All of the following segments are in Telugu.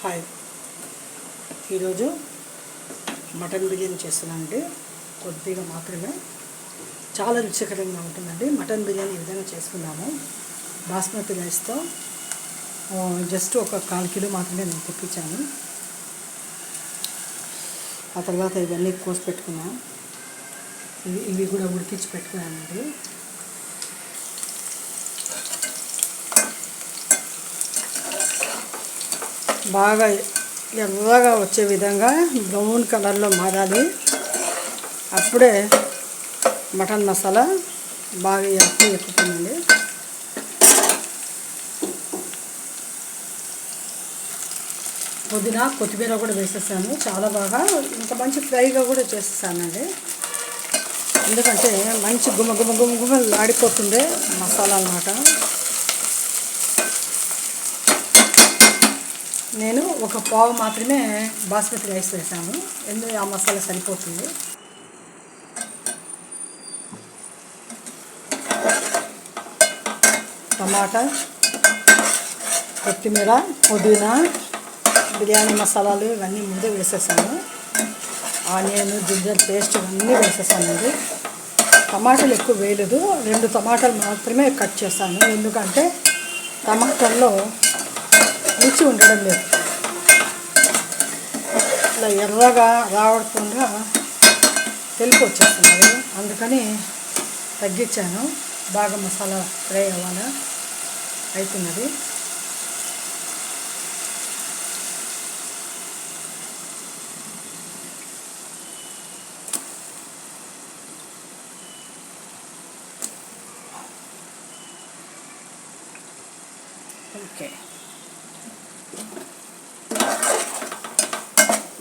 హాయ్, ఈరోజు మటన్ బిర్యానీ చేస్తున్నానండి. కొద్దిగా మాత్రమే, చాలా రుచికరంగా ఉంటుందండి. మటన్ బిర్యానీ ఈ విధంగా చేసుకున్నాము. బాస్మతి రైస్తో జస్ట్ ఒక 1/4 కిలో మాత్రమే నేను తెప్పించాను. ఆ తర్వాత ఇవన్నీ కోసి పెట్టుకున్నాను. ఇవి కూడా ఉడికించి పెట్టుకున్నానండి. బాగా ఎర్రగా వచ్చే విధంగా బ్రౌన్ కలర్లో మారాలి. అప్పుడే మటన్ మసాలా బాగా ఎక్కుతుందండి. పుదీనా కొత్తిమీర కూడా వేసేసాను. చాలా బాగా ఇంకా మంచి ఫ్రైగా కూడా చేసేసానండి. ఎందుకంటే మంచి గుమ ఆడిపోతుండే మసాలా అన్నమాట. నేను ఒక పావు మాత్రమే బాస్మతి రైస్ వేసాను, ఎందుకంటే ఆ మసాలా సరిపోతుంది. టమాటా, కొత్తిమీర, పుదీనా, బిర్యానీ మసాలాలు ఇవన్నీ ముందే వేసేసాను. ఆనియన్, జింజర్ పేస్ట్ ఇవన్నీ వేసేసానండి. టమాటాలు ఎక్కువ వేయలేదు, 2 టమాటాలు మాత్రమే కట్ చేశాను. ఎందుకంటే టమాటాల్లో రుచి ఉండడం లేదు. ఇలా ఎర్రగా రావకుండా తెలుపు వచ్చేస్తున్నది, అందుకని తగ్గించాను. బాగా మసాలా ఫ్రై అవ్వాలా అవుతున్నది. ఓకే,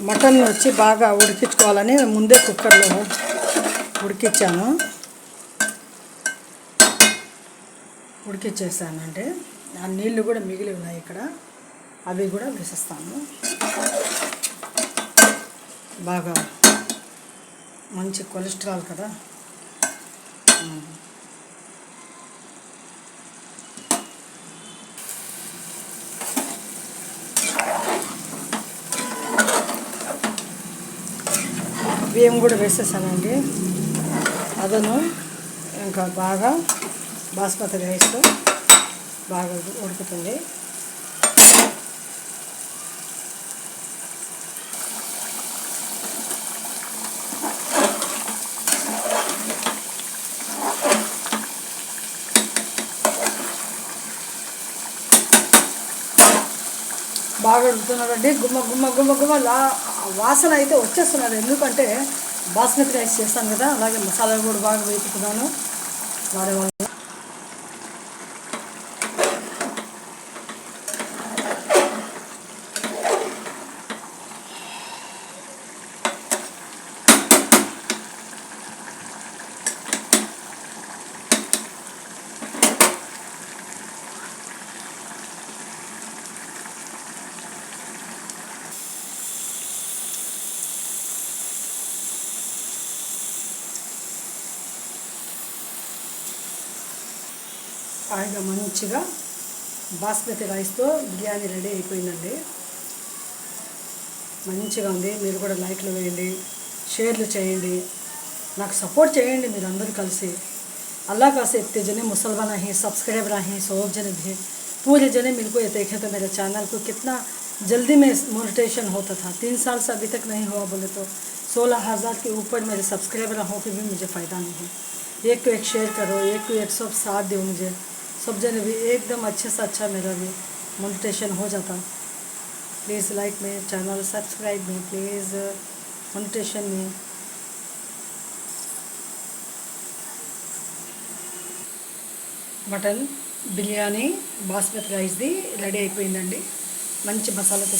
మటన్ వచ్చి బాగా ఉడికించుకోవాలని ముందే కుక్కర్లో ఉడికిచ్చేసానంటే ఆ నీళ్ళు కూడా మిగిలి ఉన్నాయి ఇక్కడ, అవి కూడా వేసేస్తాను. బాగా మంచి కొలెస్ట్రాల్ కదా. బియ్యం కూడా వేసేసానండి. అదను ఇంకా బాగా బాస్మతి రైస్తో బాగా ఉడుకుతుంది. బాగా ఉడుకుతున్నాడండి. గుమ్మ వాసన అయితే వచ్చేస్తున్నది. ఎందుకంటే బాస్మతి రైస్ చేస్తాను కదా, అలాగే మసాలాలు కూడా బాగా వేపుకున్నాను. వాడే వల్ల హాయిగా మంచిగా బాస్మతి రైస్తో బిర్యానీ రెడీ అయిపోయిందండి. మంచిగా ఉంది. మీరు కూడా లైక్లు వేయండి, షేర్లు చేయండి, నాకు సపోర్ట్ చేయండి మీరు అందరూ కలిసి. अल्लाह का से इतने जने मुसलमान हैं, सब्सक्राइबर हैं, 100 जने भी पूरे जने मेरे को ये देखे तो मेरे चैनल को कितना जल्दी में मोनेटाइजेशन होता था. 3 साल से अभी तक नहीं हुआ. बोले तो 16,000 के ऊपर मेरे सब्सक्राइबर हो के भी मुझे फ़ायदा नहीं है. एक को एक शेयर करो, एक को एक सब साथ दो मुझे. सब जने भी एकदम अच्छे से अच्छा मेरा भी मोनेटाइजेशन हो जाता. प्लीज़ लाइक में चैनल, सब्सक्राइब में प्लीज़, मोनेटाइजेशन में. మటన్ బిర్యానీ బాస్మతి రైస్ది రెడీ అయిపోయిందండి. మంచి మసాలాతో